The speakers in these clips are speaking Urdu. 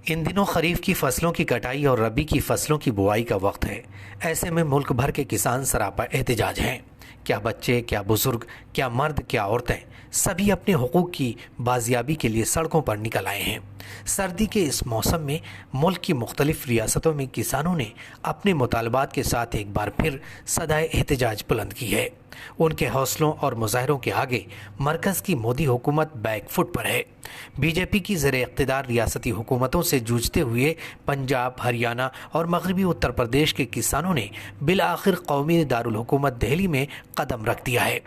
ان دنوں خریف کی فصلوں کی کٹائی اور ربی کی فصلوں کی بوائی کا وقت ہے۔ ایسے میں ملک بھر کے کسان سراپا احتجاج ہیں۔ کیا بچے، کیا بزرگ، کیا مرد، کیا عورتیں، سبھی اپنے حقوق کی بازیابی کے لیے سڑکوں پر نکل آئے ہیں۔ سردی کے اس موسم میں ملک کی مختلف ریاستوں میں کسانوں نے اپنے مطالبات کے ساتھ ایک بار پھر صدائے احتجاج بلند کی ہے۔ ان کے حوصلوں اور مظاہروں کے آگے مرکز کی مودی حکومت بیک فٹ پر ہے۔ بی جے پی کی زیر اقتدار ریاستی حکومتوں سے جوجھتے ہوئے پنجاب، ہریانہ اور مغربی اتر پردیش کے کسانوں نے بالآخر قومی دارالحکومت دہلی میں قدم رکھ دیا ہے۔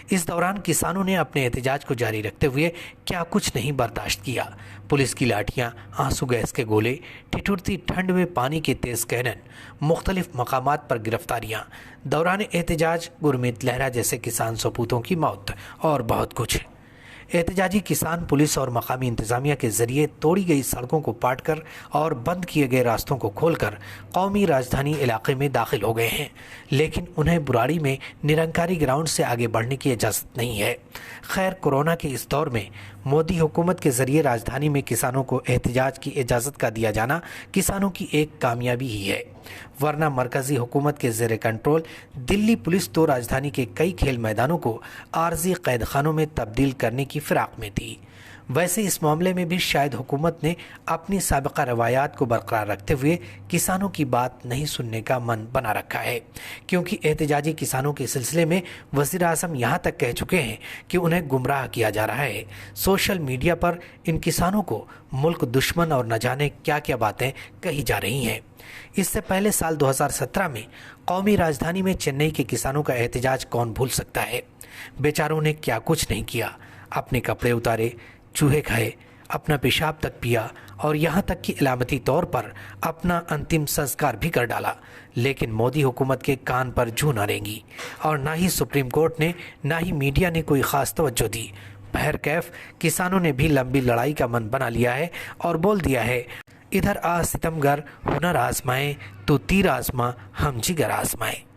اس دوران کسانوں نے اپنے احتجاج کو جاری رکھتے ہوئے کیا کچھ نہیں برداشت کیا۔ پولیس کی لاٹھیاں، آنسو گیس کے گولے، ٹھٹھرتی ٹھنڈ میں پانی کے تیز کینن، مختلف مقامات پر گرفتاریاں، دوران احتجاج گرمیت لہرا جیسے کسان سپوتوں کی موت اور بہت کچھ۔ احتجاجی کسان پولیس اور مقامی انتظامیہ کے ذریعے توڑی گئی سڑکوں کو پاٹ کر اور بند کیے گئے راستوں کو کھول کر قومی راجدھانی علاقے میں داخل ہو گئے ہیں، لیکن انہیں براڑی میں نرنکاری گراؤنڈ سے آگے بڑھنے کی اجازت نہیں ہے۔ خیر، کورونا کے اس دور میں مودی حکومت کے ذریعے راجدھانی میں کسانوں کو احتجاج کی اجازت کا دیا جانا کسانوں کی ایک کامیابی ہی ہے، ورنہ مرکزی حکومت کے زیر کنٹرول دلی پولیس تو راجدھانی کے کئی کھیل میدانوں کو عارضی قید خانوں میں تبدیل کرنے کی فراق میں تھی۔ ویسے اس معاملے میں بھی شاید حکومت نے اپنی سابقہ روایات کو برقرار رکھتے ہوئے کسانوں کی بات نہیں سننے کا من بنا رکھا ہے، کیونکہ احتجاجی کسانوں کے سلسلے میں وزیر اعظم یہاں تک کہہ چکے ہیں کہ انہیں گمراہ کیا جا رہا ہے۔ سوشل میڈیا پر ان کسانوں کو ملک دشمن اور نہ جانے کیا کیا باتیں کہی جا رہی ہیں۔ اس سے پہلے سال 2017 میں قومی راجدھانی میں چنئی کے کسانوں کا احتجاج کون بھول سکتا ہے۔ بیچاروں نے کیا کچھ نہیں کیا، اپنے کپڑے اتارے، چوہے کھائے، اپنا پیشاب تک پیا اور یہاں تک کہ علامتی طور پر اپنا انتم سنسکار بھی کر ڈالا، لیکن مودی حکومت کے کان پر جوں نہ رینگی، اور نہ ہی سپریم کورٹ نے نہ ہی میڈیا نے کوئی خاص توجہ دی۔ بہرکیف کسانوں نے بھی لمبی لڑائی کا من بنا لیا ہے اور بول دیا ہے، ادھر آ ستمگر ہنر آزمائے تو تیر آزما ہم جگر آزمائے۔